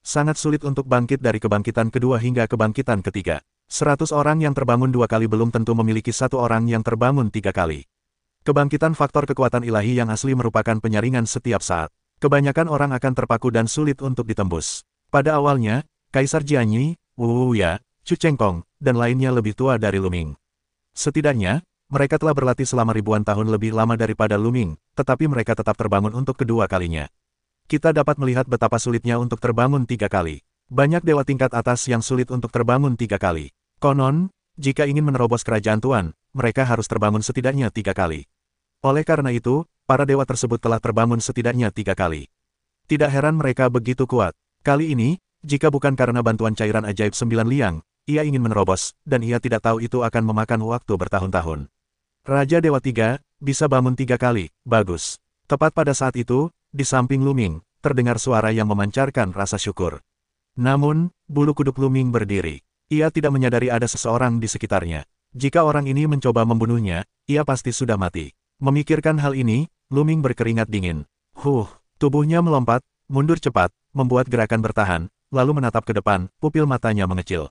Sangat sulit untuk bangkit dari kebangkitan kedua hingga kebangkitan ketiga. 100 orang yang terbangun 2 kali belum tentu memiliki 1 orang yang terbangun 3 kali. Kebangkitan faktor kekuatan ilahi yang asli merupakan penyaringan setiap saat. Kebanyakan orang akan terpaku dan sulit untuk ditembus. Pada awalnya, Kaisar Jianyi, Wu Ya, Chu Chengkong, dan lainnya lebih tua dari Lu Ming. Setidaknya, mereka telah berlatih selama ribuan tahun lebih lama daripada Lu Ming, tetapi mereka tetap terbangun untuk kedua kalinya. Kita dapat melihat betapa sulitnya untuk terbangun 3 kali. Banyak dewa tingkat atas yang sulit untuk terbangun 3 kali. Konon, jika ingin menerobos kerajaan Tuan, mereka harus terbangun setidaknya 3 kali. Oleh karena itu, para dewa tersebut telah terbangun setidaknya 3 kali. Tidak heran mereka begitu kuat. Kali ini, jika bukan karena bantuan cairan ajaib 9 liang, ia ingin menerobos, dan ia tidak tahu itu akan memakan waktu bertahun-tahun. Raja Dewa 3, bisa bangun 3 kali, bagus. Tepat pada saat itu, di samping Lu Ming, terdengar suara yang memancarkan rasa syukur. Namun, bulu kuduk Lu Ming berdiri. Ia tidak menyadari ada seseorang di sekitarnya. Jika orang ini mencoba membunuhnya, ia pasti sudah mati. Memikirkan hal ini, Lu Ming berkeringat dingin. Tubuhnya melompat, mundur cepat, membuat gerakan bertahan, lalu menatap ke depan, pupil matanya mengecil.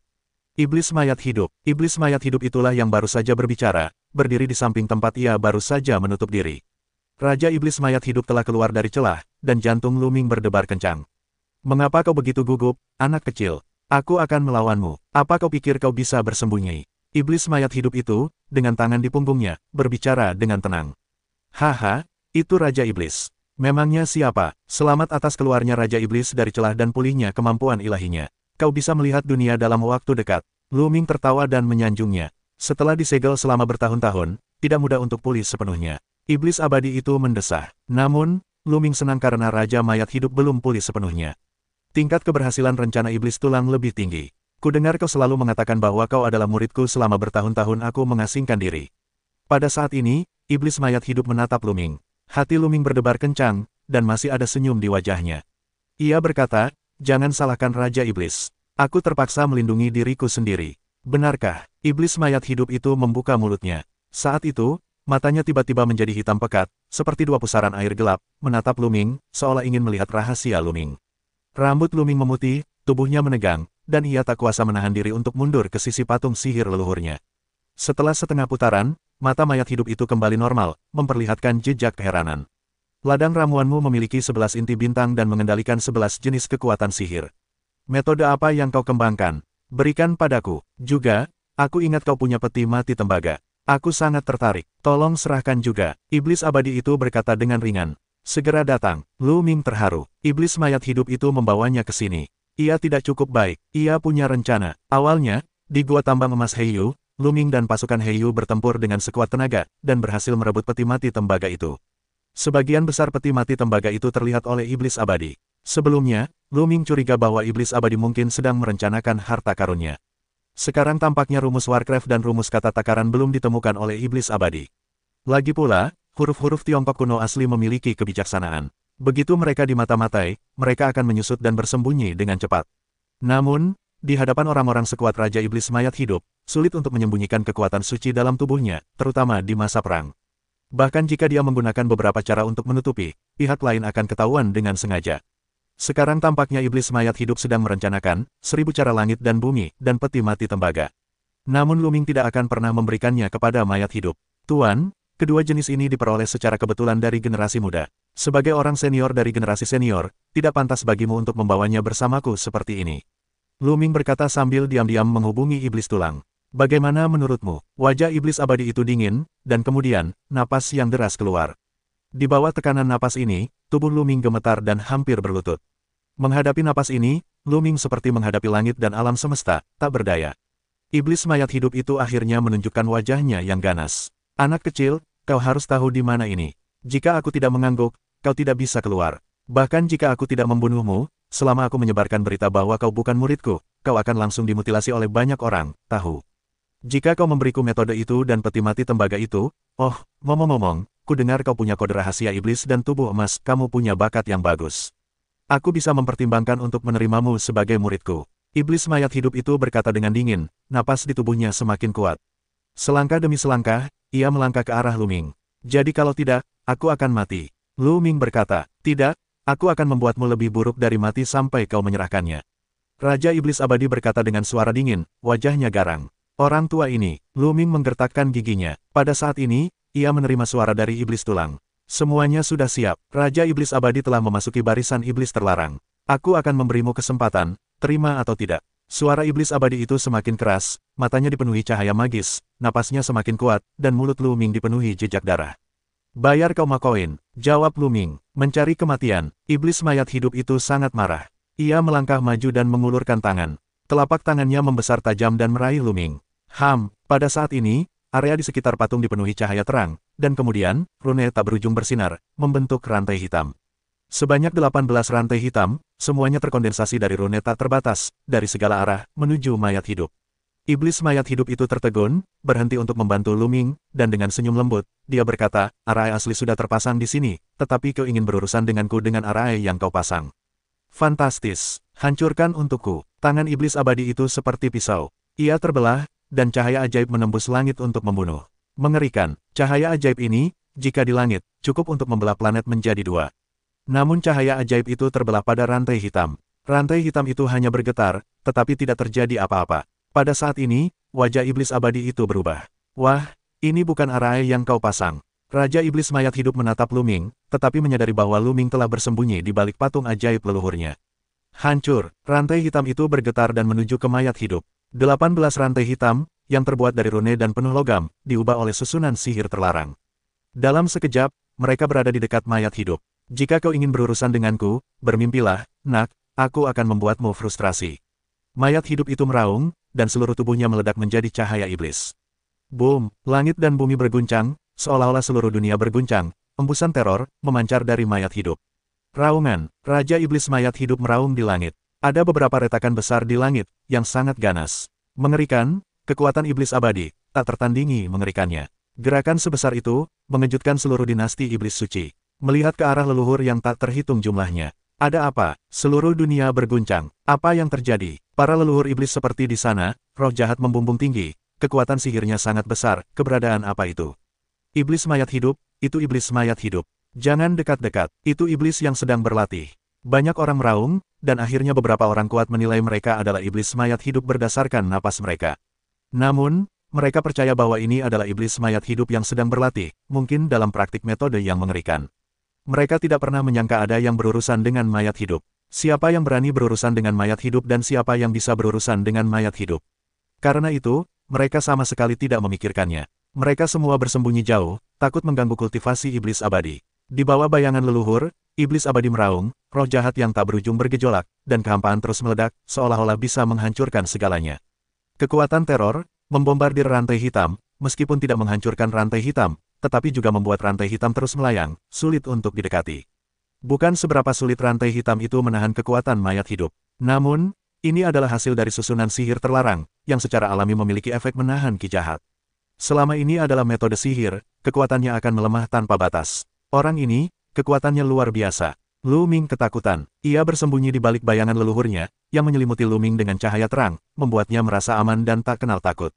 Iblis mayat hidup. Iblis mayat hidup itulah yang baru saja berbicara, berdiri di samping tempat ia baru saja menutup diri. Raja Iblis mayat hidup telah keluar dari celah, dan jantung Lu Ming berdebar kencang. Mengapa kau begitu gugup, anak kecil? Aku akan melawanmu. Apa kau pikir kau bisa bersembunyi? Iblis mayat hidup itu, dengan tangan di punggungnya, berbicara dengan tenang. Haha, itu Raja Iblis. Memangnya siapa? Selamat atas keluarnya Raja Iblis dari celah dan pulihnya kemampuan ilahinya. Kau bisa melihat dunia dalam waktu dekat. Lu Ming tertawa dan menyanjungnya. Setelah disegel selama bertahun-tahun, tidak mudah untuk pulih sepenuhnya. Iblis abadi itu mendesah. Namun, Lu Ming senang karena Raja Mayat Hidup belum pulih sepenuhnya. Tingkat keberhasilan rencana Iblis Tulang lebih tinggi. Kudengar kau selalu mengatakan bahwa kau adalah muridku selama bertahun-tahun aku mengasingkan diri. Pada saat ini, Iblis Mayat Hidup menatap Lu Ming. Hati Lu Ming berdebar kencang, dan masih ada senyum di wajahnya. Ia berkata, jangan salahkan Raja Iblis. Aku terpaksa melindungi diriku sendiri. Benarkah? Iblis Mayat Hidup itu membuka mulutnya. Saat itu, matanya tiba-tiba menjadi hitam pekat, seperti 2 pusaran air gelap, menatap Lu Ming, seolah ingin melihat rahasia Lu Ming. Rambut Lu Ming memutih, tubuhnya menegang, dan ia tak kuasa menahan diri untuk mundur ke sisi patung sihir leluhurnya. Setelah setengah putaran, mata mayat hidup itu kembali normal, memperlihatkan jejak keheranan. Ladang ramuanmu memiliki 11 inti bintang dan mengendalikan 11 jenis kekuatan sihir. Metode apa yang kau kembangkan? Berikan padaku. Juga, aku ingat kau punya peti mati tembaga. Aku sangat tertarik. Tolong serahkan juga. Iblis abadi itu berkata dengan ringan. Segera datang. Lu Ming terharu. Iblis mayat hidup itu membawanya ke sini. Ia tidak cukup baik. Ia punya rencana. Awalnya, di gua tambang emas Heiyu, Lu Ming dan pasukan Heiyu bertempur dengan sekuat tenaga, dan berhasil merebut peti mati tembaga itu. Sebagian besar peti mati tembaga itu terlihat oleh iblis abadi. Sebelumnya, Lu Ming curiga bahwa iblis abadi mungkin sedang merencanakan harta karunnya. Sekarang tampaknya rumus Warcraft dan rumus kata takaran belum ditemukan oleh iblis abadi. Lagi pula, huruf-huruf Tiongkok kuno asli memiliki kebijaksanaan. Begitu mereka dimata-matai, mereka akan menyusut dan bersembunyi dengan cepat. Namun, di hadapan orang-orang sekuat Raja Iblis Mayat Hidup, sulit untuk menyembunyikan kekuatan suci dalam tubuhnya, terutama di masa perang. Bahkan jika dia menggunakan beberapa cara untuk menutupi, pihak lain akan ketahuan dengan sengaja. Sekarang tampaknya Iblis Mayat Hidup sedang merencanakan 1000 cara langit dan bumi, dan peti mati tembaga. Namun Lu Ming tidak akan pernah memberikannya kepada mayat hidup. Tuan, kedua jenis ini diperoleh secara kebetulan dari generasi muda. Sebagai orang senior dari generasi senior, tidak pantas bagimu untuk membawanya bersamaku seperti ini. Lu Ming berkata sambil diam-diam menghubungi Iblis Tulang. Bagaimana menurutmu? Wajah Iblis Abadi itu dingin, dan kemudian, napas yang deras keluar. Di bawah tekanan napas ini, tubuh Lu Ming gemetar dan hampir berlutut. Menghadapi napas ini, Lu Ming seperti menghadapi langit dan alam semesta, tak berdaya. Iblis mayat hidup itu akhirnya menunjukkan wajahnya yang ganas. Anak kecil, kau harus tahu di mana ini. Jika aku tidak mengangguk, kau tidak bisa keluar. Bahkan jika aku tidak membunuhmu, selama aku menyebarkan berita bahwa kau bukan muridku, kau akan langsung dimutilasi oleh banyak orang, tahu. Jika kau memberiku metode itu dan peti mati tembaga itu, ngomong-ngomong, ku dengar kau punya kode rahasia iblis dan tubuh emas, kamu punya bakat yang bagus. Aku bisa mempertimbangkan untuk menerimamu sebagai muridku. Iblis mayat hidup itu berkata dengan dingin, napas di tubuhnya semakin kuat. Selangkah demi selangkah, ia melangkah ke arah Lu Ming. Jadi kalau tidak, aku akan mati. Lu Ming berkata, tidak, Aku akan membuatmu lebih buruk dari mati sampai kau menyerahkannya. Raja Iblis Abadi berkata dengan suara dingin, wajahnya garang. Orang tua ini, Lu Ming menggertakkan giginya. Pada saat ini, ia menerima suara dari Iblis Tulang. Semuanya sudah siap. Raja Iblis Abadi telah memasuki barisan Iblis Terlarang. Aku akan memberimu kesempatan, terima atau tidak. Suara Iblis Abadi itu semakin keras, matanya dipenuhi cahaya magis, napasnya semakin kuat, dan mulut Lu Ming dipenuhi jejak darah. Bayar kau koin, jawab Lu Ming. Mencari kematian, iblis mayat hidup itu sangat marah. Ia melangkah maju dan mengulurkan tangan. Telapak tangannya membesar tajam dan meraih Lu Ming. Pada saat ini, area di sekitar patung dipenuhi cahaya terang, dan kemudian, rune tak berujung bersinar, membentuk rantai hitam. Sebanyak 18 rantai hitam, semuanya terkondensasi dari rune tak terbatas, dari segala arah, menuju mayat hidup. Iblis mayat hidup itu tertegun, berhenti untuk membantu Lu Ming, dan dengan senyum lembut, dia berkata, arai asli sudah terpasang di sini, tetapi kau ingin berurusan denganku dengan arai yang kau pasang. Fantastis, hancurkan untukku. Tangan iblis abadi itu seperti pisau. Ia terbelah, dan cahaya ajaib menembus langit untuk membunuh. Mengerikan, cahaya ajaib ini, jika di langit, cukup untuk membelah planet menjadi dua. Namun cahaya ajaib itu terbelah pada rantai hitam. Rantai hitam itu hanya bergetar, tetapi tidak terjadi apa-apa. Pada saat ini, wajah iblis abadi itu berubah. Wah, ini bukan arai yang kau pasang. Raja Iblis Mayat Hidup menatap Lu Ming, tetapi menyadari bahwa Lu Ming telah bersembunyi di balik patung ajaib leluhurnya. Hancur, rantai hitam itu bergetar dan menuju ke mayat hidup. 18 rantai hitam, yang terbuat dari rune dan penuh logam, diubah oleh susunan sihir terlarang. Dalam sekejap, mereka berada di dekat mayat hidup. Jika kau ingin berurusan denganku, bermimpilah, nak, aku akan membuatmu frustrasi. Mayat hidup itu meraung, dan seluruh tubuhnya meledak menjadi cahaya iblis. Boom, langit dan bumi berguncang, seolah-olah seluruh dunia berguncang, embusan teror, memancar dari mayat hidup. Raungan, Raja Iblis Mayat Hidup meraung di langit. Ada beberapa retakan besar di langit, yang sangat ganas. Mengerikan, kekuatan iblis abadi, tak tertandingi mengerikannya. Gerakan sebesar itu, mengejutkan seluruh dinasti iblis suci. Melihat ke arah leluhur yang tak terhitung jumlahnya. Ada apa? Seluruh dunia berguncang. Apa yang terjadi? Para leluhur iblis seperti di sana, roh jahat membumbung tinggi, kekuatan sihirnya sangat besar, keberadaan apa itu? Iblis mayat hidup, itu iblis mayat hidup. Jangan dekat-dekat, itu iblis yang sedang berlatih. Banyak orang meraung, dan akhirnya beberapa orang kuat menilai mereka adalah iblis mayat hidup berdasarkan napas mereka. Namun, mereka percaya bahwa ini adalah iblis mayat hidup yang sedang berlatih, mungkin dalam praktik metode yang mengerikan. Mereka tidak pernah menyangka ada yang berurusan dengan mayat hidup. Siapa yang berani berurusan dengan mayat hidup dan siapa yang bisa berurusan dengan mayat hidup. Karena itu, mereka sama sekali tidak memikirkannya. Mereka semua bersembunyi jauh, takut mengganggu kultivasi iblis abadi. Di bawah bayangan leluhur, iblis abadi meraung, roh jahat yang tak berujung bergejolak, dan kehampaan terus meledak, seolah-olah bisa menghancurkan segalanya. Kekuatan teror, membombardir rantai hitam, meskipun tidak menghancurkan rantai hitam, tetapi juga membuat rantai hitam terus melayang, sulit untuk didekati. Bukan seberapa sulit rantai hitam itu menahan kekuatan mayat hidup. Namun, ini adalah hasil dari susunan sihir terlarang, yang secara alami memiliki efek menahan ki jahat. Selama ini adalah metode sihir, kekuatannya akan melemah tanpa batas. Orang ini, kekuatannya luar biasa. Lu Ming ketakutan. Ia bersembunyi di balik bayangan leluhurnya, yang menyelimuti Lu Ming dengan cahaya terang, membuatnya merasa aman dan tak kenal takut.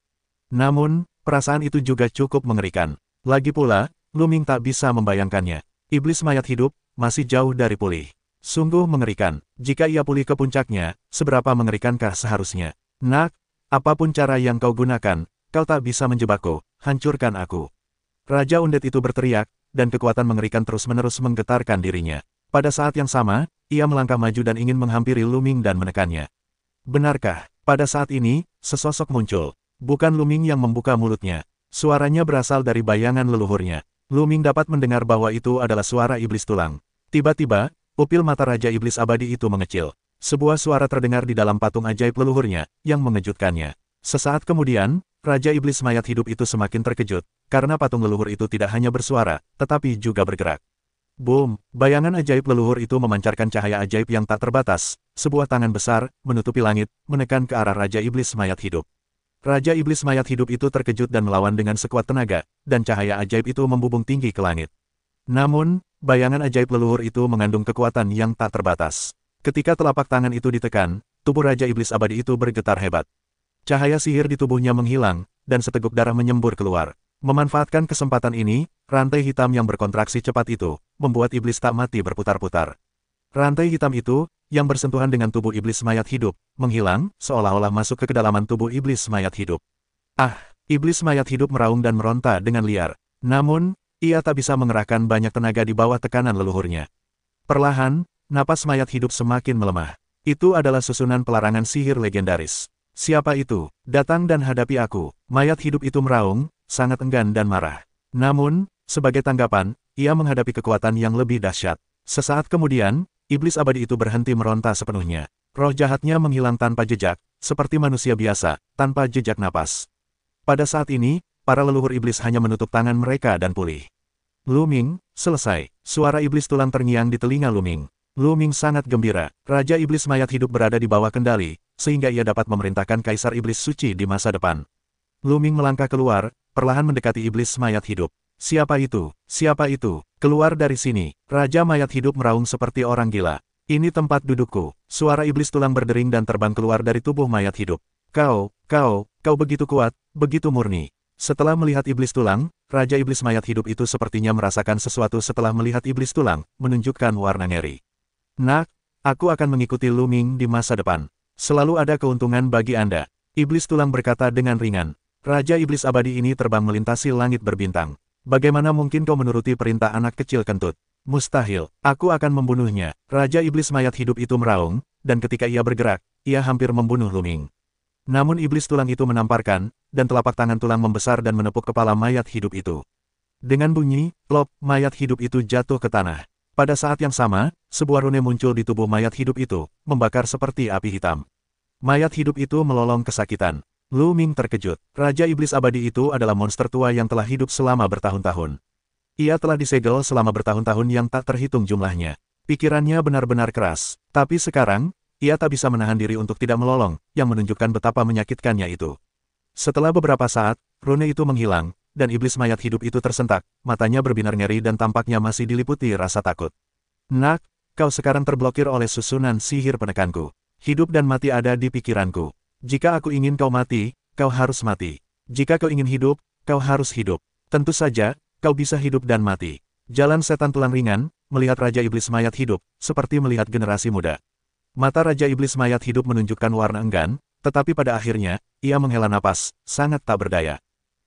Namun, perasaan itu juga cukup mengerikan. Lagi pula, Lu Ming tak bisa membayangkannya. Iblis mayat hidup, masih jauh dari pulih. Sungguh mengerikan. Jika ia pulih ke puncaknya, seberapa mengerikankah seharusnya? Nak, apapun cara yang kau gunakan, kau tak bisa menjebakku, hancurkan aku. Raja Undead itu berteriak, dan kekuatan mengerikan terus-menerus menggetarkan dirinya. Pada saat yang sama, ia melangkah maju dan ingin menghampiri Lu Ming dan menekannya. Benarkah? Pada saat ini, sesosok muncul. Bukan Lu Ming yang membuka mulutnya. Suaranya berasal dari bayangan leluhurnya. Lu Ming dapat mendengar bahwa itu adalah suara iblis tulang. Tiba-tiba, pupil mata Raja Iblis Abadi itu mengecil. Sebuah suara terdengar di dalam patung ajaib leluhurnya, yang mengejutkannya. Sesaat kemudian, Raja Iblis Mayat Hidup itu semakin terkejut, karena patung leluhur itu tidak hanya bersuara, tetapi juga bergerak. Boom! Bayangan ajaib leluhur itu memancarkan cahaya ajaib yang tak terbatas. Sebuah tangan besar, menutupi langit, menekan ke arah Raja Iblis Mayat Hidup. Raja Iblis Mayat Hidup itu terkejut dan melawan dengan sekuat tenaga, dan cahaya ajaib itu membubung tinggi ke langit. Namun, bayangan ajaib leluhur itu mengandung kekuatan yang tak terbatas. Ketika telapak tangan itu ditekan, tubuh Raja Iblis Abadi itu bergetar hebat. Cahaya sihir di tubuhnya menghilang, dan seteguk darah menyembur keluar. Memanfaatkan kesempatan ini, rantai hitam yang berkontraksi cepat itu, membuat iblis tak mati berputar-putar. Rantai hitam itu, yang bersentuhan dengan tubuh iblis mayat hidup, menghilang, seolah-olah masuk ke kedalaman tubuh iblis mayat hidup. Ah! Iblis mayat hidup meraung dan meronta dengan liar. Namun, ia tak bisa mengerahkan banyak tenaga di bawah tekanan leluhurnya. Perlahan, napas mayat hidup semakin melemah. Itu adalah susunan pelarangan sihir legendaris. Siapa itu? Datang dan hadapi aku. Mayat hidup itu meraung, sangat enggan dan marah. Namun, sebagai tanggapan, ia menghadapi kekuatan yang lebih dahsyat. Sesaat kemudian, iblis abadi itu berhenti meronta sepenuhnya. Roh jahatnya menghilang tanpa jejak, seperti manusia biasa, tanpa jejak napas. Pada saat ini, para leluhur iblis hanya menutup tangan mereka dan pulih. Luming, selesai. Suara iblis tulang terngiang di telinga Luming. Luming sangat gembira. Raja iblis mayat hidup berada di bawah kendali, sehingga ia dapat memerintahkan kaisar iblis suci di masa depan. Luming melangkah keluar, perlahan mendekati iblis mayat hidup. Siapa itu? Siapa itu? Keluar dari sini. Raja mayat hidup meraung seperti orang gila. Ini tempat dudukku. Suara iblis tulang berdering dan terbang keluar dari tubuh mayat hidup. Kau begitu kuat, begitu murni. Setelah melihat iblis tulang, Raja iblis mayat hidup itu sepertinya merasakan sesuatu setelah melihat iblis tulang, menunjukkan warna ngeri. Nak, aku akan mengikuti Luming di masa depan. Selalu ada keuntungan bagi Anda. Iblis tulang berkata dengan ringan. Raja iblis abadi ini terbang melintasi langit berbintang. Bagaimana mungkin kau menuruti perintah anak kecil kentut? Mustahil, aku akan membunuhnya. Raja iblis mayat hidup itu meraung, dan ketika ia bergerak, ia hampir membunuh Luming. Namun iblis tulang itu menamparkan, dan telapak tangan tulang membesar dan menepuk kepala mayat hidup itu. Dengan bunyi, plop, mayat hidup itu jatuh ke tanah. Pada saat yang sama, sebuah rune muncul di tubuh mayat hidup itu, membakar seperti api hitam. Mayat hidup itu melolong kesakitan. Luming terkejut. Raja iblis abadi itu adalah monster tua yang telah hidup selama bertahun-tahun. Ia telah disegel selama bertahun-tahun yang tak terhitung jumlahnya. Pikirannya benar-benar keras. Tapi sekarang, ia tak bisa menahan diri untuk tidak melolong, yang menunjukkan betapa menyakitkannya itu. Setelah beberapa saat, rune itu menghilang, dan iblis mayat hidup itu tersentak, matanya berbinar ngeri dan tampaknya masih diliputi rasa takut. Nak, kau sekarang terblokir oleh susunan sihir penekanku. Hidup dan mati ada di pikiranku. Jika aku ingin kau mati, kau harus mati. Jika kau ingin hidup, kau harus hidup. Tentu saja, kau bisa hidup dan mati. Jalan setan tulang ringan, melihat Raja Iblis mayat hidup, seperti melihat generasi muda. Mata Raja Iblis mayat hidup menunjukkan warna enggan, tetapi pada akhirnya, ia menghela napas, sangat tak berdaya.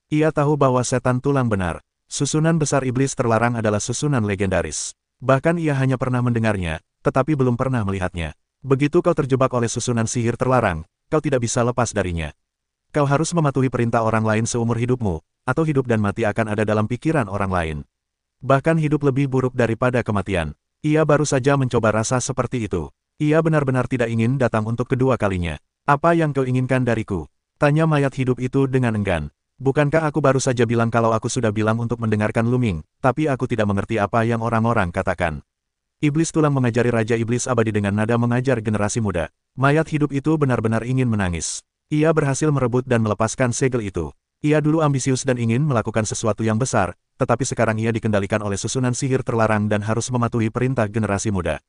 Ia tahu bahwa setan tulang benar. Susunan besar iblis terlarang adalah susunan legendaris. Bahkan ia hanya pernah mendengarnya, tetapi belum pernah melihatnya. Begitu kau terjebak oleh susunan sihir terlarang, kau tidak bisa lepas darinya. Kau harus mematuhi perintah orang lain seumur hidupmu, atau hidup dan mati akan ada dalam pikiran orang lain. Bahkan hidup lebih buruk daripada kematian. Ia baru saja mencoba rasa seperti itu. Ia benar-benar tidak ingin datang untuk kedua kalinya. Apa yang kau inginkan dariku? Tanya mayat hidup itu dengan enggan. Bukankah aku baru saja bilang kalau aku sudah bilang untuk mendengarkan Luming, tapi aku tidak mengerti apa yang orang-orang katakan. Iblis tulang mengajari Raja Iblis abadi dengan nada mengajar generasi muda. Mayat hidup itu benar-benar ingin menangis. Ia berhasil merebut dan melepaskan segel itu. Ia dulu ambisius dan ingin melakukan sesuatu yang besar, tetapi sekarang ia dikendalikan oleh susunan sihir terlarang dan harus mematuhi perintah generasi muda.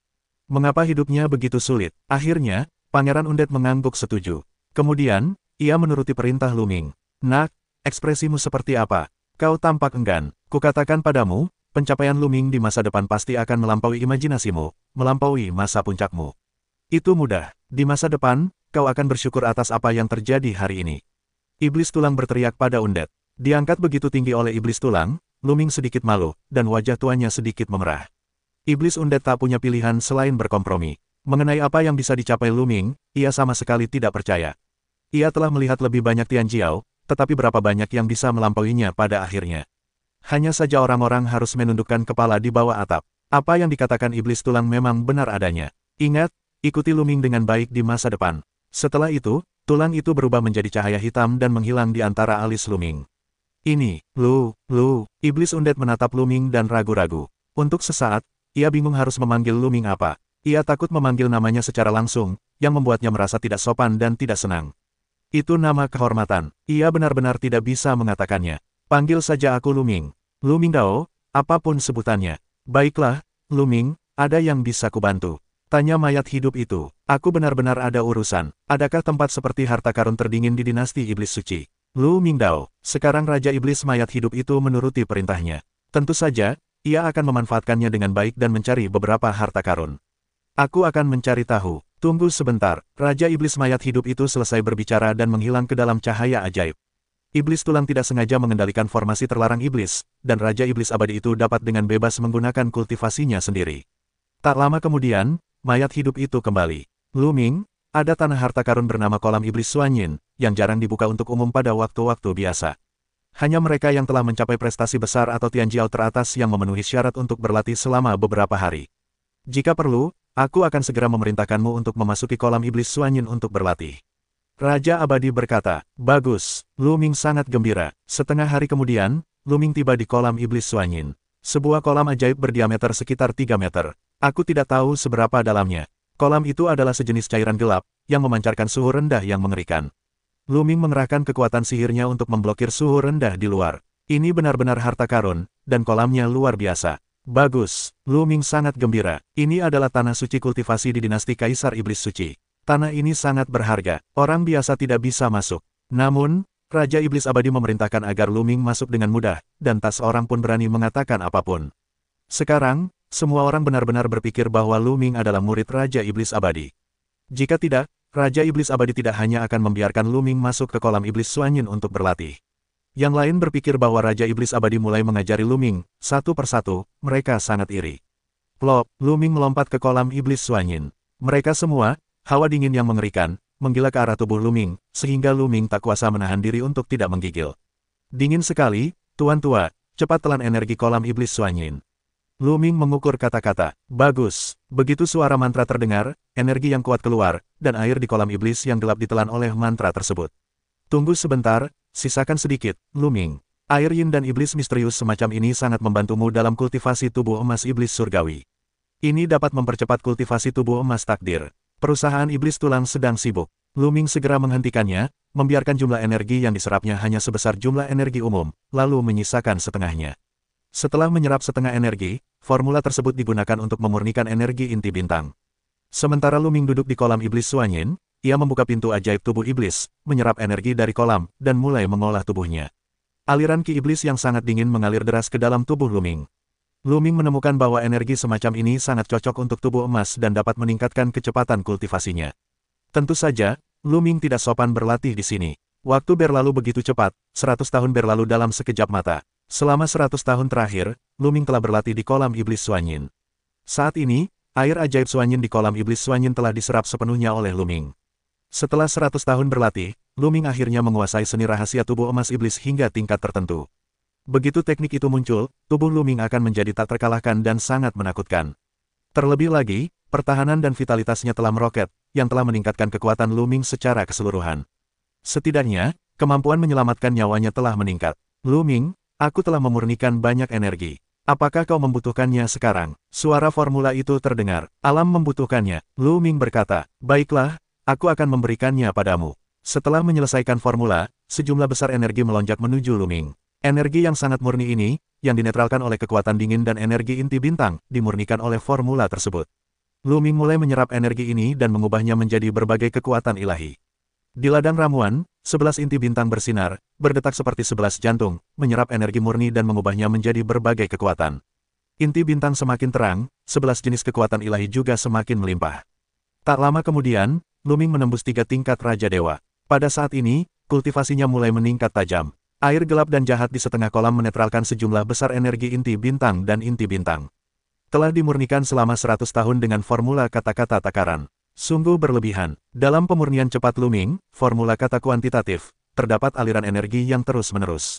Mengapa hidupnya begitu sulit? Akhirnya, Pangeran Undead mengangguk setuju. Kemudian, ia menuruti perintah Luming. Nak, ekspresimu seperti apa? Kau tampak enggan. Kukatakan padamu, pencapaian Luming di masa depan pasti akan melampaui imajinasimu, melampaui masa puncakmu. Itu mudah. Di masa depan, kau akan bersyukur atas apa yang terjadi hari ini. Iblis tulang berteriak pada Undead. Diangkat begitu tinggi oleh iblis tulang, Luming sedikit malu, dan wajah tuanya sedikit memerah. Iblis Undead tak punya pilihan selain berkompromi. Mengenai apa yang bisa dicapai Luming, ia sama sekali tidak percaya. Ia telah melihat lebih banyak Tianjiao, tetapi berapa banyak yang bisa melampauinya pada akhirnya. Hanya saja orang-orang harus menundukkan kepala di bawah atap. Apa yang dikatakan iblis tulang memang benar adanya. Ingat, ikuti Luming dengan baik di masa depan. Setelah itu, tulang itu berubah menjadi cahaya hitam dan menghilang di antara alis Luming. Ini, iblis Undead menatap Luming dan ragu-ragu. Untuk sesaat, ia bingung harus memanggil Luming apa. Ia takut memanggil namanya secara langsung, yang membuatnya merasa tidak sopan dan tidak senang. Itu nama kehormatan. Ia benar-benar tidak bisa mengatakannya. Panggil saja aku Luming. Luming Dao, apapun sebutannya. Baiklah, Luming, ada yang bisa kubantu? Tanya mayat hidup itu. Aku benar-benar ada urusan. Adakah tempat seperti harta karun terdingin di dinasti iblis suci? Luming Dao. Sekarang Raja Iblis mayat hidup itu menuruti perintahnya. Tentu saja, ia akan memanfaatkannya dengan baik dan mencari beberapa harta karun. Aku akan mencari tahu. Tunggu sebentar. Raja Iblis mayat hidup itu selesai berbicara dan menghilang ke dalam cahaya ajaib. Iblis tulang tidak sengaja mengendalikan formasi terlarang iblis, dan Raja Iblis abadi itu dapat dengan bebas menggunakan kultivasinya sendiri. Tak lama kemudian, mayat hidup itu kembali. Luming, ada tanah harta karun bernama kolam iblis Suanyin, yang jarang dibuka untuk umum pada waktu-waktu biasa. Hanya mereka yang telah mencapai prestasi besar atau Tianjiao teratas yang memenuhi syarat untuk berlatih selama beberapa hari. Jika perlu, aku akan segera memerintahkanmu untuk memasuki kolam iblis Suanyin untuk berlatih. Raja Abadi berkata, bagus. Luming sangat gembira. Setengah hari kemudian, Luming tiba di kolam iblis Suanyin. Sebuah kolam ajaib berdiameter sekitar 3 meter. Aku tidak tahu seberapa dalamnya. Kolam itu adalah sejenis cairan gelap, yang memancarkan suhu rendah yang mengerikan. Luming mengerahkan kekuatan sihirnya untuk memblokir suhu rendah di luar. Ini benar-benar harta karun, dan kolamnya luar biasa. Bagus. Luming sangat gembira. Ini adalah tanah suci kultivasi di dinasti Kaisar Iblis Suci. Tanah ini sangat berharga. Orang biasa tidak bisa masuk. Namun, Raja Iblis Abadi memerintahkan agar Luming masuk dengan mudah, dan tak seorang pun berani mengatakan apapun. Sekarang, semua orang benar-benar berpikir bahwa Luming adalah murid Raja Iblis Abadi. Jika tidak, Raja Iblis Abadi tidak hanya akan membiarkan Luming masuk ke kolam iblis Suanyin untuk berlatih. Yang lain berpikir bahwa Raja Iblis Abadi mulai mengajari Luming, satu persatu, mereka sangat iri. Plop, Luming melompat ke kolam iblis Suanyin. Mereka semua, hawa dingin yang mengerikan, menggila ke arah tubuh Luming, sehingga Luming tak kuasa menahan diri untuk tidak menggigil. Dingin sekali, Tuan Tua, cepat telan energi kolam iblis Suanyin. Luming mengukur kata-kata. Bagus. Begitu suara mantra terdengar, energi yang kuat keluar, dan air di kolam iblis yang gelap ditelan oleh mantra tersebut. Tunggu sebentar, sisakan sedikit, Luming. Air yin dan iblis misterius semacam ini sangat membantumu dalam kultivasi tubuh emas iblis surgawi. Ini dapat mempercepat kultivasi tubuh emas takdir. Perusahaan iblis tulang sedang sibuk. Luming segera menghentikannya, membiarkan jumlah energi yang diserapnya hanya sebesar jumlah energi umum, lalu menyisakan setengahnya. Setelah menyerap setengah energi, formula tersebut digunakan untuk memurnikan energi inti bintang. Sementara Luming duduk di kolam iblis Suanyin, ia membuka pintu ajaib tubuh iblis, menyerap energi dari kolam, dan mulai mengolah tubuhnya. Aliran ki iblis yang sangat dingin mengalir deras ke dalam tubuh Luming. Luming menemukan bahwa energi semacam ini sangat cocok untuk tubuh emas dan dapat meningkatkan kecepatan kultivasinya. Tentu saja, Luming tidak sopan berlatih di sini. Waktu berlalu begitu cepat, 100 tahun berlalu dalam sekejap mata. Selama 100 tahun terakhir, Luming telah berlatih di kolam iblis Suanyin. Saat ini, air ajaib Suanyin di kolam iblis Suanyin telah diserap sepenuhnya oleh Luming. Setelah 100 tahun berlatih, Luming akhirnya menguasai seni rahasia tubuh emas iblis hingga tingkat tertentu. Begitu teknik itu muncul, tubuh Luming akan menjadi tak terkalahkan dan sangat menakutkan. Terlebih lagi, pertahanan dan vitalitasnya telah meroket, yang telah meningkatkan kekuatan Luming secara keseluruhan. Setidaknya, kemampuan menyelamatkan nyawanya telah meningkat. Luming, aku telah memurnikan banyak energi. Apakah kau membutuhkannya sekarang? Suara formula itu terdengar. Alam membutuhkannya. Luming berkata, baiklah, aku akan memberikannya padamu. Setelah menyelesaikan formula, sejumlah besar energi melonjak menuju Luming. Energi yang sangat murni ini, yang dinetralkan oleh kekuatan dingin dan energi inti bintang, dimurnikan oleh formula tersebut. Luming mulai menyerap energi ini dan mengubahnya menjadi berbagai kekuatan ilahi. Di ladang ramuan, 11 inti bintang bersinar, berdetak seperti 11 jantung, menyerap energi murni dan mengubahnya menjadi berbagai kekuatan. Inti bintang semakin terang, 11 jenis kekuatan ilahi juga semakin melimpah. Tak lama kemudian, Luming menembus 3 tingkat Raja Dewa. Pada saat ini, kultivasinya mulai meningkat tajam. Air gelap dan jahat di setengah kolam menetralkan sejumlah besar energi inti bintang dan inti bintang. Telah dimurnikan selama 100 tahun dengan formula kata-kata takaran. Sungguh berlebihan. Dalam pemurnian cepat Luming, formula kata kuantitatif, terdapat aliran energi yang terus-menerus.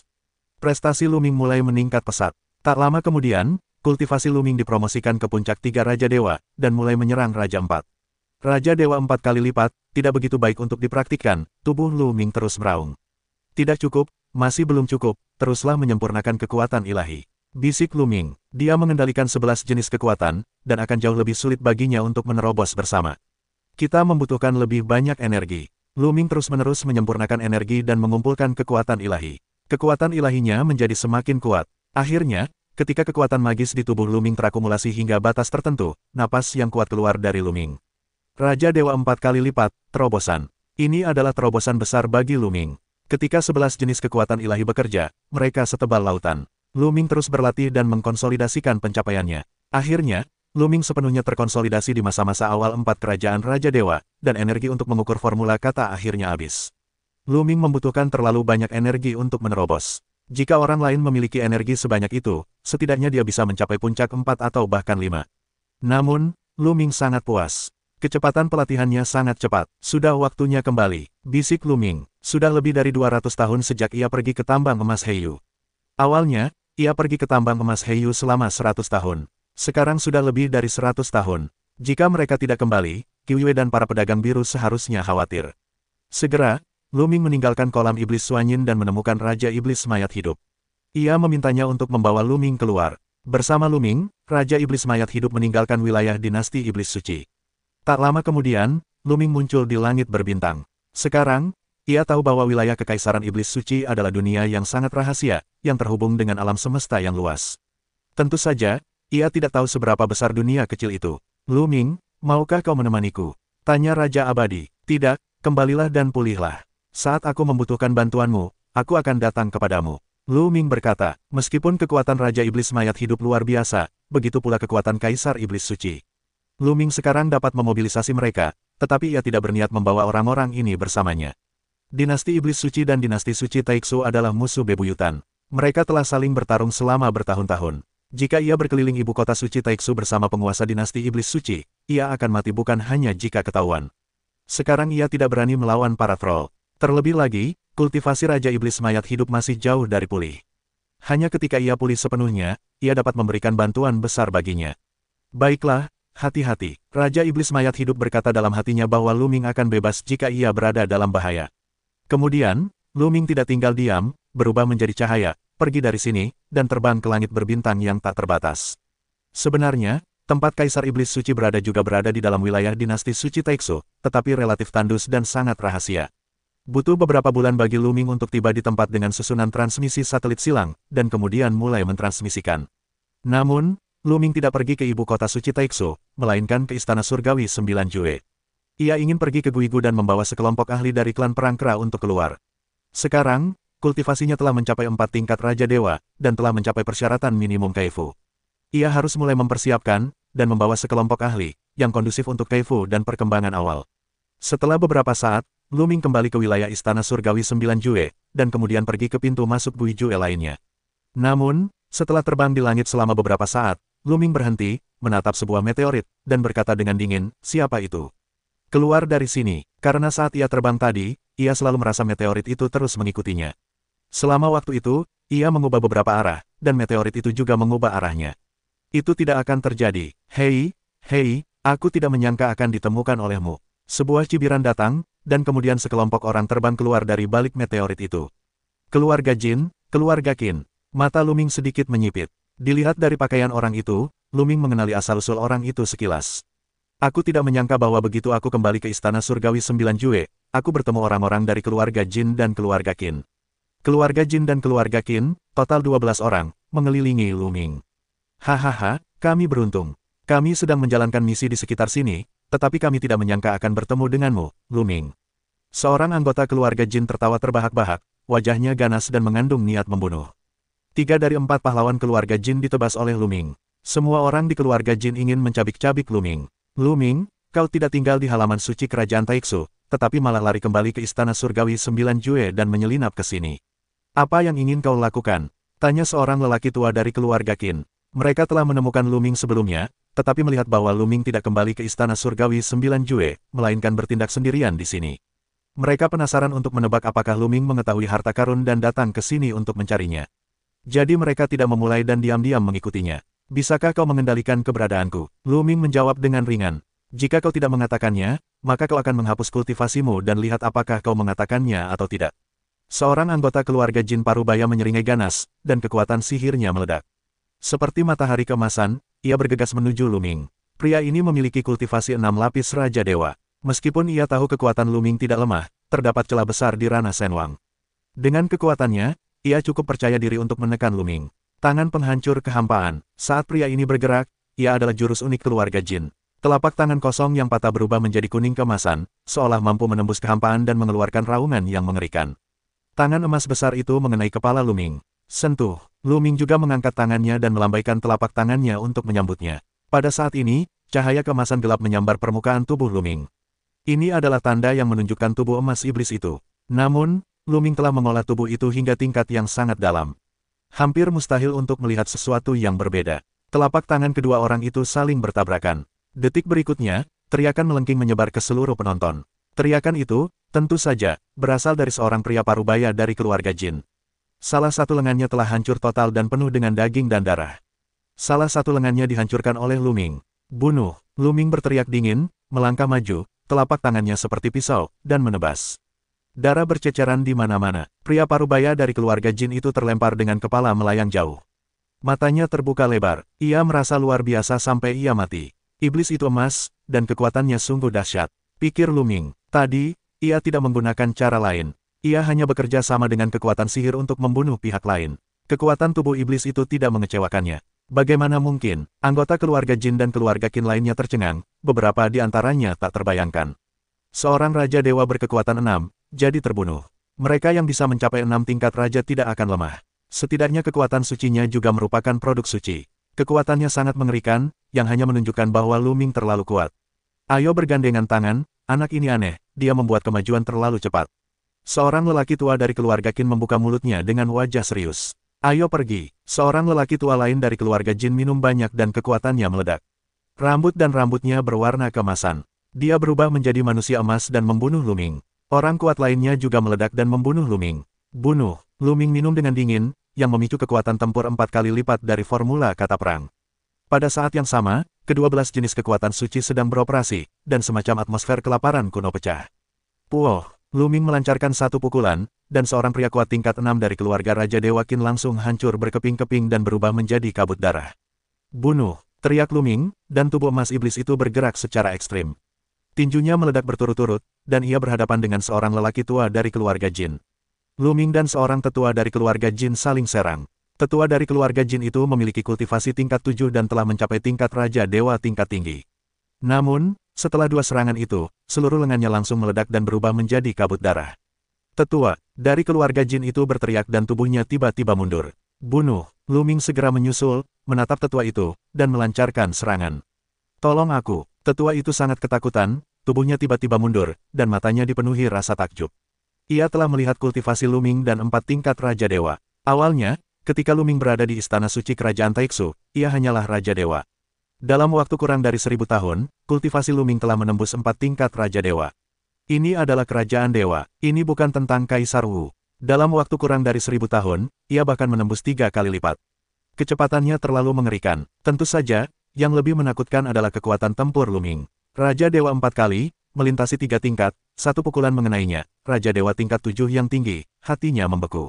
Prestasi Luming mulai meningkat pesat. Tak lama kemudian, kultivasi Luming dipromosikan ke puncak 3 Raja Dewa, dan mulai menyerang Raja 4. Raja Dewa 4 kali lipat, tidak begitu baik untuk dipraktikkan, tubuh Luming terus meraung. Tidak cukup, masih belum cukup, teruslah menyempurnakan kekuatan ilahi. Bisik Luming, dia mengendalikan 11 jenis kekuatan, dan akan jauh lebih sulit baginya untuk menerobos bersama. Kita membutuhkan lebih banyak energi. Luming terus-menerus menyempurnakan energi dan mengumpulkan kekuatan ilahi. Kekuatan ilahinya menjadi semakin kuat. Akhirnya, ketika kekuatan magis di tubuh Luming terakumulasi hingga batas tertentu, napas yang kuat keluar dari Luming. Raja Dewa 4 kali lipat, terobosan. Ini adalah terobosan besar bagi Luming. Ketika 11 jenis kekuatan ilahi bekerja, mereka setebal lautan. Luming terus berlatih dan mengkonsolidasikan pencapaiannya. Akhirnya, Luming sepenuhnya terkonsolidasi di masa-masa awal 4 kerajaan Raja Dewa, dan energi untuk mengukur formula kata akhirnya habis. Luming membutuhkan terlalu banyak energi untuk menerobos. Jika orang lain memiliki energi sebanyak itu, setidaknya dia bisa mencapai puncak 4 atau bahkan 5. Namun, Luming sangat puas. Kecepatan pelatihannya sangat cepat. Sudah waktunya kembali, bisik Luming. Sudah lebih dari 200 tahun sejak ia pergi ke tambang emas Heiyu. Awalnya, ia pergi ke tambang emas Heiyu selama 100 tahun. Sekarang sudah lebih dari 100 tahun. Jika mereka tidak kembali, Qiwei dan para pedagang biru seharusnya khawatir. Segera, Luming meninggalkan kolam iblis Suanyin dan menemukan Raja Iblis Mayat Hidup. Ia memintanya untuk membawa Luming keluar. Bersama Luming, Raja Iblis Mayat Hidup meninggalkan wilayah dinasti Iblis Suci. Tak lama kemudian, Luming muncul di langit berbintang. Sekarang, ia tahu bahwa wilayah Kekaisaran Iblis Suci adalah dunia yang sangat rahasia, yang terhubung dengan alam semesta yang luas. Tentu saja, ia tidak tahu seberapa besar dunia kecil itu. Luming, maukah kau menemaniku? Tanya Raja Abadi. Tidak, kembalilah dan pulihlah. Saat aku membutuhkan bantuanmu, aku akan datang kepadamu. Luming berkata, meskipun kekuatan Raja Iblis Mayat Hidup luar biasa, begitu pula kekuatan Kaisar Iblis Suci. Luming sekarang dapat memobilisasi mereka, tetapi ia tidak berniat membawa orang-orang ini bersamanya. Dinasti Iblis Suci dan Dinasti Suci Taiksu adalah musuh bebuyutan. Mereka telah saling bertarung selama bertahun-tahun. Jika ia berkeliling ibu kota suci Taiksu bersama penguasa dinasti Iblis Suci, ia akan mati bukan hanya jika ketahuan. Sekarang ia tidak berani melawan para troll. Terlebih lagi, kultivasi Raja Iblis Mayat Hidup masih jauh dari pulih. Hanya ketika ia pulih sepenuhnya, ia dapat memberikan bantuan besar baginya. Baiklah, hati-hati. Raja Iblis Mayat Hidup berkata dalam hatinya bahwa Luming akan bebas jika ia berada dalam bahaya. Kemudian, Luming tidak tinggal diam, berubah menjadi cahaya, pergi dari sini, dan terbang ke langit berbintang yang tak terbatas. Sebenarnya, tempat Kaisar Iblis Suci berada juga berada di dalam wilayah dinasti Suci Taiksu, tetapi relatif tandus dan sangat rahasia. Butuh beberapa bulan bagi Luming untuk tiba di tempat dengan susunan transmisi satelit silang, dan kemudian mulai mentransmisikan. Namun, Luming tidak pergi ke ibu kota Suci Taiksu, melainkan ke Istana Surgawi 9 Jue. Ia ingin pergi ke Guigu dan membawa sekelompok ahli dari klan Perang Kera untuk keluar. Sekarang, kultivasinya telah mencapai 4 tingkat Raja Dewa, dan telah mencapai persyaratan minimum Kaifu. Ia harus mulai mempersiapkan, dan membawa sekelompok ahli, yang kondusif untuk Kaifu dan perkembangan awal. Setelah beberapa saat, Luming kembali ke wilayah Istana Surgawi 9 Jue, dan kemudian pergi ke pintu masuk Guijue lainnya. Namun, setelah terbang di langit selama beberapa saat, Luming berhenti, menatap sebuah meteorit, dan berkata dengan dingin, siapa itu? Keluar dari sini, karena saat ia terbang tadi, ia selalu merasa meteorit itu terus mengikutinya. Selama waktu itu, ia mengubah beberapa arah, dan meteorit itu juga mengubah arahnya. Itu tidak akan terjadi. Hei, aku tidak menyangka akan ditemukan olehmu. Sebuah cibiran datang, dan kemudian sekelompok orang terbang keluar dari balik meteorit itu. Keluarga Jin, keluarga Qin. Mata Luming sedikit menyipit. Dilihat dari pakaian orang itu, Luming mengenali asal-usul orang itu sekilas. Aku tidak menyangka bahwa begitu aku kembali ke Istana Surgawi 9 Jue, aku bertemu orang-orang dari keluarga Jin dan keluarga Qin. Keluarga Jin dan keluarga Qin, total 12 orang, mengelilingi Luming. Hahaha, kami beruntung. Kami sedang menjalankan misi di sekitar sini, tetapi kami tidak menyangka akan bertemu denganmu, Luming. Seorang anggota keluarga Jin tertawa terbahak-bahak, wajahnya ganas dan mengandung niat membunuh. 3 dari 4 pahlawan keluarga Jin ditebas oleh Luming. Semua orang di keluarga Jin ingin mencabik-cabik Luming. Luming, kau tidak tinggal di halaman suci kerajaan Taiksu, tetapi malah lari kembali ke Istana Surgawi 9 Jue dan menyelinap ke sini. Apa yang ingin kau lakukan? Tanya seorang lelaki tua dari keluarga Qin. Mereka telah menemukan Luming sebelumnya, tetapi melihat bahwa Luming tidak kembali ke Istana Surgawi 9 Jue, melainkan bertindak sendirian di sini. Mereka penasaran untuk menebak apakah Luming mengetahui harta karun dan datang ke sini untuk mencarinya. Jadi mereka tidak memulai dan diam-diam mengikutinya. Bisakah kau mengendalikan keberadaanku? Luming menjawab dengan ringan. Jika kau tidak mengatakannya, maka kau akan menghapus kultivasimu dan lihat apakah kau mengatakannya atau tidak. Seorang anggota keluarga Jin Parubaya menyeringai ganas, dan kekuatan sihirnya meledak. Seperti matahari keemasan, ia bergegas menuju Luming. Pria ini memiliki kultivasi 6 lapis Raja Dewa. Meskipun ia tahu kekuatan Luming tidak lemah, terdapat celah besar di ranah Senwang. Dengan kekuatannya, ia cukup percaya diri untuk menekan Luming. Tangan penghancur kehampaan. Saat pria ini bergerak, ia adalah jurus unik keluarga Jin. Telapak tangan kosong yang patah berubah menjadi kuning keemasan, seolah mampu menembus kehampaan dan mengeluarkan raungan yang mengerikan. Tangan emas besar itu mengenai kepala Luming. Sentuh. Luming juga mengangkat tangannya dan melambaikan telapak tangannya untuk menyambutnya. Pada saat ini, cahaya keemasan gelap menyambar permukaan tubuh Luming. Ini adalah tanda yang menunjukkan tubuh emas iblis itu. Namun, Luming telah mengolah tubuh itu hingga tingkat yang sangat dalam. Hampir mustahil untuk melihat sesuatu yang berbeda. Telapak tangan kedua orang itu saling bertabrakan. Detik berikutnya, teriakan melengking menyebar ke seluruh penonton. Teriakan itu, tentu saja, berasal dari seorang pria parubaya dari keluarga jin. Salah satu lengannya telah hancur total dan penuh dengan daging dan darah. Salah satu lengannya dihancurkan oleh Luming. Bunuh! Luming berteriak dingin, melangkah maju, telapak tangannya seperti pisau, dan menebas. Darah berceceran di mana-mana. Pria parubaya dari keluarga jin itu terlempar dengan kepala melayang jauh. Matanya terbuka lebar. Ia merasa luar biasa sampai ia mati. Iblis itu emas, dan kekuatannya sungguh dahsyat. Pikir Luming. Tadi, ia tidak menggunakan cara lain. Ia hanya bekerja sama dengan kekuatan sihir untuk membunuh pihak lain. Kekuatan tubuh iblis itu tidak mengecewakannya. Bagaimana mungkin, anggota keluarga jin dan keluarga kin lainnya tercengang, beberapa di antaranya tak terbayangkan. Seorang Raja Dewa berkekuatan 6, jadi terbunuh. Mereka yang bisa mencapai 6 tingkat Raja tidak akan lemah. Setidaknya kekuatan sucinya juga merupakan produk suci. Kekuatannya sangat mengerikan, yang hanya menunjukkan bahwa Luming terlalu kuat. Ayo bergandengan tangan, anak ini aneh, dia membuat kemajuan terlalu cepat. Seorang lelaki tua dari keluarga kin membuka mulutnya dengan wajah serius. Ayo pergi. Seorang lelaki tua lain dari keluarga jin minum banyak dan kekuatannya meledak. Rambut dan rambutnya berwarna keemasan. Dia berubah menjadi manusia emas dan membunuh Luming. Orang kuat lainnya juga meledak dan membunuh Luming. Bunuh. Luming minum dengan dingin, yang memicu kekuatan tempur 4 kali lipat dari formula kata perang. Pada saat yang sama, kedua belas jenis kekuatan suci sedang beroperasi, dan semacam atmosfer kelaparan kuno pecah. Puoh. Luming melancarkan satu pukulan, dan seorang pria kuat tingkat 6 dari keluarga Raja Dewa Kin langsung hancur berkeping-keping dan berubah menjadi kabut darah. Bunuh! Teriak Luming, dan tubuh emas iblis itu bergerak secara ekstrim. Tinjunya meledak berturut-turut, dan ia berhadapan dengan seorang lelaki tua dari keluarga jin. Luming dan seorang tetua dari keluarga jin saling serang. Tetua dari keluarga jin itu memiliki kultivasi tingkat 7 dan telah mencapai tingkat Raja Dewa tingkat tinggi. Namun, setelah dua serangan itu, seluruh lengannya langsung meledak dan berubah menjadi kabut darah. Tetua dari keluarga jin itu berteriak dan tubuhnya tiba-tiba mundur. Bunuh! Luming segera menyusul, menatap tetua itu, dan melancarkan serangan. Tolong aku! Tetua itu sangat ketakutan, tubuhnya tiba-tiba mundur, dan matanya dipenuhi rasa takjub. Ia telah melihat kultivasi Luming dan 4 tingkat Raja Dewa. Awalnya, ketika Luming berada di Istana Suci Kerajaan Taiksu, ia hanyalah Raja Dewa. Dalam waktu kurang dari 1000 tahun, kultivasi Luming telah menembus 4 tingkat Raja Dewa. Ini adalah kerajaan dewa, ini bukan tentang Kaisar Wu. Dalam waktu kurang dari 1000 tahun, ia bahkan menembus 3 kali lipat. Kecepatannya terlalu mengerikan. Tentu saja, yang lebih menakutkan adalah kekuatan tempur Luming. Raja Dewa 4 kali, melintasi 3 tingkat, satu pukulan mengenainya. Raja Dewa tingkat 7 yang tinggi, hatinya membeku.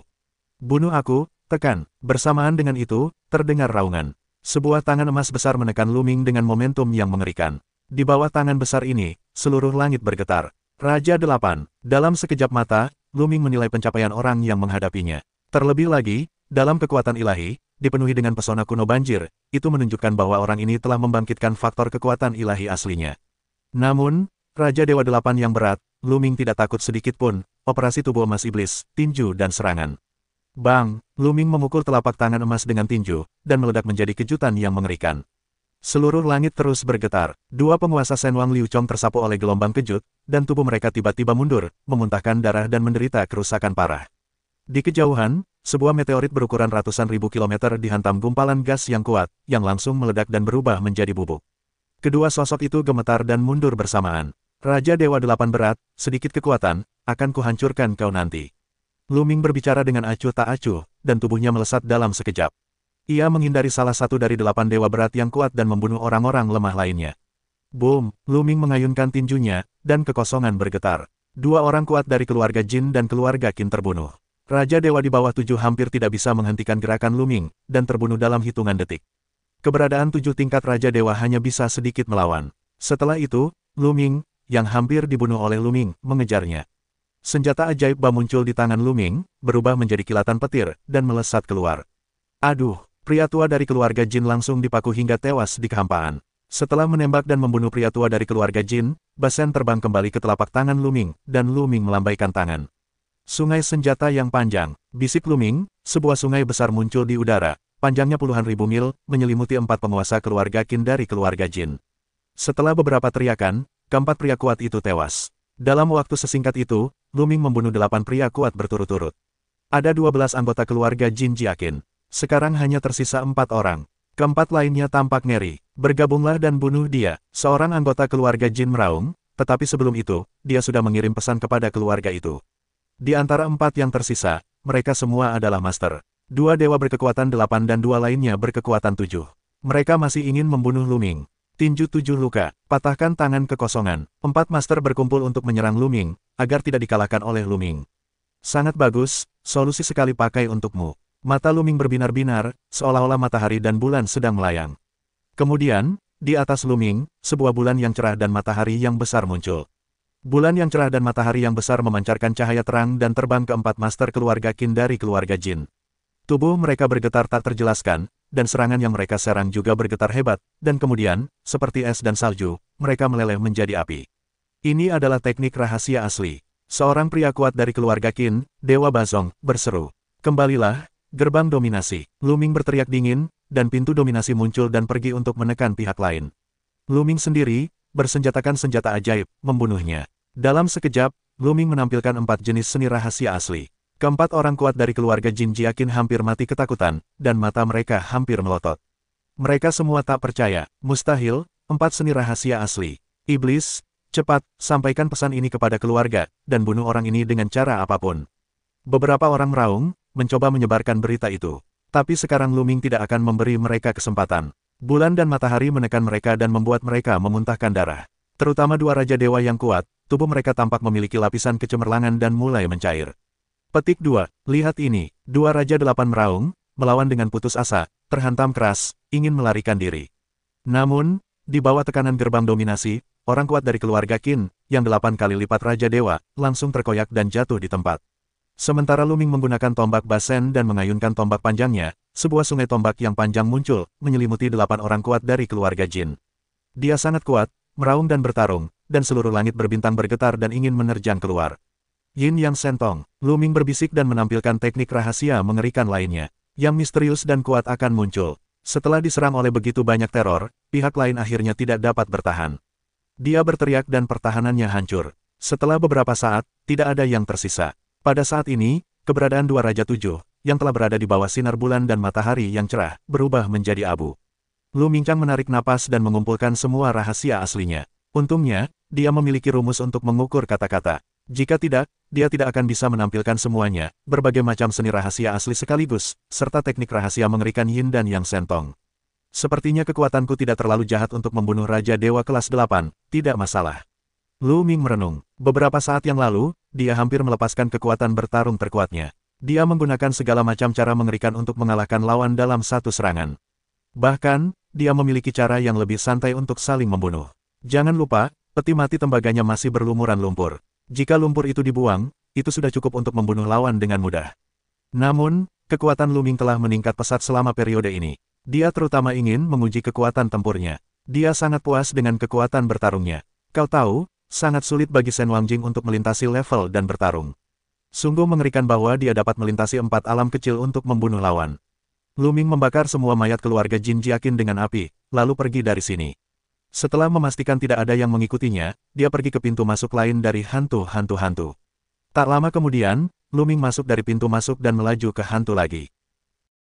Bunuh aku, tekan. Bersamaan dengan itu, terdengar raungan. Sebuah tangan emas besar menekan Luming dengan momentum yang mengerikan. Di bawah tangan besar ini, seluruh langit bergetar. Raja 8. Dalam sekejap mata, Luming menilai pencapaian orang yang menghadapinya. Terlebih lagi, dalam kekuatan ilahi, dipenuhi dengan pesona kuno banjir, itu menunjukkan bahwa orang ini telah membangkitkan faktor kekuatan ilahi aslinya. Namun, Raja Dewa 8 yang berat, Luming tidak takut sedikit pun, operasi tubuh emas iblis, tinju dan serangan. Bang! Luming memukul telapak tangan emas dengan tinju, dan meledak menjadi kejutan yang mengerikan. Seluruh langit terus bergetar. Dua penguasa Senwang Liu Chong tersapu oleh gelombang kejut, dan tubuh mereka tiba-tiba mundur, memuntahkan darah dan menderita kerusakan parah. Di kejauhan, sebuah meteorit berukuran ratusan ribu kilometer dihantam gumpalan gas yang kuat, yang langsung meledak dan berubah menjadi bubuk. Kedua sosok itu gemetar dan mundur bersamaan. Raja Dewa 8 berat, sedikit kekuatan, akan kuhancurkan kau nanti. Luming berbicara dengan acuh tak acuh, dan tubuhnya melesat dalam sekejap. Ia menghindari salah satu dari 8 dewa berat yang kuat dan membunuh orang-orang lemah lainnya. Boom! Luming mengayunkan tinjunya, dan kekosongan bergetar. Dua orang kuat dari keluarga Jin dan keluarga Qin terbunuh. Raja Dewa di bawah 7 hampir tidak bisa menghentikan gerakan Luming, dan terbunuh dalam hitungan detik. Keberadaan 7 tingkat Raja Dewa hanya bisa sedikit melawan. Setelah itu, Luming, yang hampir dibunuh oleh Luming, mengejarnya. Senjata ajaib Ba muncul di tangan Luming, berubah menjadi kilatan petir, dan melesat keluar. Aduh! Pria tua dari keluarga Jin langsung dipaku hingga tewas di kehampaan. Setelah menembak dan membunuh pria tua dari keluarga Jin, Ba Shen terbang kembali ke telapak tangan Luming, dan Luming melambaikan tangan. Sungai senjata yang panjang, bisik Luming, sebuah sungai besar muncul di udara, panjangnya puluhan ribu mil, menyelimuti 4 penguasa keluarga Qin dari keluarga Jin. Setelah beberapa teriakan, keempat pria kuat itu tewas. Dalam waktu sesingkat itu, Lu Ming membunuh 8 pria kuat berturut-turut. Ada 12 anggota keluarga Jin Jiaqin. Sekarang hanya tersisa 4 orang. Keempat lainnya tampak ngeri. Bergabunglah dan bunuh dia. Seorang anggota keluarga Jin meraung, tetapi sebelum itu, dia sudah mengirim pesan kepada keluarga itu. Di antara 4 yang tersisa, mereka semua adalah master. 2 dewa berkekuatan 8 dan 2 lainnya berkekuatan 7. Mereka masih ingin membunuh Lu Ming. Tinju 7 luka, patahkan tangan kekosongan. 4 master berkumpul untuk menyerang Lu Ming, agar tidak dikalahkan oleh Lu Ming. Sangat bagus, solusi sekali pakai untukmu. Mata Lu Ming berbinar-binar, seolah-olah matahari dan bulan sedang melayang. Kemudian, di atas Lu Ming, sebuah bulan yang cerah dan matahari yang besar muncul. Bulan yang cerah dan matahari yang besar memancarkan cahaya terang dan terbang ke 4 master keluarga Qin dari keluarga Jin. Tubuh mereka bergetar tak terjelaskan, dan serangan yang mereka serang juga bergetar hebat, dan kemudian, seperti es dan salju, mereka meleleh menjadi api. Ini adalah teknik rahasia asli. Seorang pria kuat dari keluarga Qin, Dewa Bazong, berseru. Kembalilah, gerbang dominasi. Lu Ming berteriak dingin, dan pintu dominasi muncul dan pergi untuk menekan pihak lain. Lu Ming sendiri, bersenjatakan senjata ajaib, membunuhnya. Dalam sekejap, Lu Ming menampilkan 4 jenis seni rahasia asli. Keempat orang kuat dari keluarga Jin Jiaqin hampir mati ketakutan, dan mata mereka hampir melotot. Mereka semua tak percaya, mustahil, 4 seni rahasia asli. Iblis, cepat, sampaikan pesan ini kepada keluarga, dan bunuh orang ini dengan cara apapun. Beberapa orang meraung, mencoba menyebarkan berita itu. Tapi sekarang Lu Ming tidak akan memberi mereka kesempatan. Bulan dan matahari menekan mereka dan membuat mereka memuntahkan darah. Terutama 2 raja dewa yang kuat, tubuh mereka tampak memiliki lapisan kecemerlangan dan mulai mencair. Petik 2. Lihat ini, 2 Raja 8 meraung, melawan dengan putus asa, terhantam keras, ingin melarikan diri. Namun, di bawah tekanan gerbang dominasi, orang kuat dari keluarga Qin, yang 8 kali lipat Raja Dewa, langsung terkoyak dan jatuh di tempat. Sementara Lu Ming menggunakan tombak basen dan mengayunkan tombak panjangnya, sebuah sungai tombak yang panjang muncul, menyelimuti 8 orang kuat dari keluarga Jin. Dia sangat kuat, meraung dan bertarung, dan seluruh langit berbintang bergetar dan ingin menerjang keluar. Yin Yang Sentong, Lu Ming berbisik dan menampilkan teknik rahasia mengerikan lainnya, yang misterius dan kuat akan muncul. Setelah diserang oleh begitu banyak teror, pihak lain akhirnya tidak dapat bertahan. Dia berteriak dan pertahanannya hancur. Setelah beberapa saat, tidak ada yang tersisa. Pada saat ini, keberadaan 2 Raja 7, yang telah berada di bawah sinar bulan dan matahari yang cerah, berubah menjadi abu. Lu Mingchang menarik napas dan mengumpulkan semua rahasia aslinya. Untungnya, dia memiliki rumus untuk mengukur kata-kata. Jika tidak, dia tidak akan bisa menampilkan semuanya, berbagai macam seni rahasia asli sekaligus, serta teknik rahasia mengerikan Yin dan Yang Sentong. Sepertinya kekuatanku tidak terlalu jahat untuk membunuh Raja Dewa kelas 8, tidak masalah. Lu Ming merenung. Beberapa saat yang lalu, dia hampir melepaskan kekuatan bertarung terkuatnya. Dia menggunakan segala macam cara mengerikan untuk mengalahkan lawan dalam satu serangan. Bahkan, dia memiliki cara yang lebih santai untuk saling membunuh. Jangan lupa, peti mati tembaganya masih berlumuran lumpur. Jika lumpur itu dibuang, itu sudah cukup untuk membunuh lawan dengan mudah. Namun, kekuatan Lu Ming telah meningkat pesat selama periode ini. Dia terutama ingin menguji kekuatan tempurnya. Dia sangat puas dengan kekuatan bertarungnya. Kau tahu, sangat sulit bagi Shen Wangjing untuk melintasi level dan bertarung. Sungguh mengerikan bahwa dia dapat melintasi 4 alam kecil untuk membunuh lawan. Lu Ming membakar semua mayat keluarga Jin Jiaqin dengan api, lalu pergi dari sini. Setelah memastikan tidak ada yang mengikutinya, dia pergi ke pintu masuk lain dari hantu-hantu. Tak lama kemudian, Lu Ming masuk dari pintu masuk dan melaju ke hantu lagi.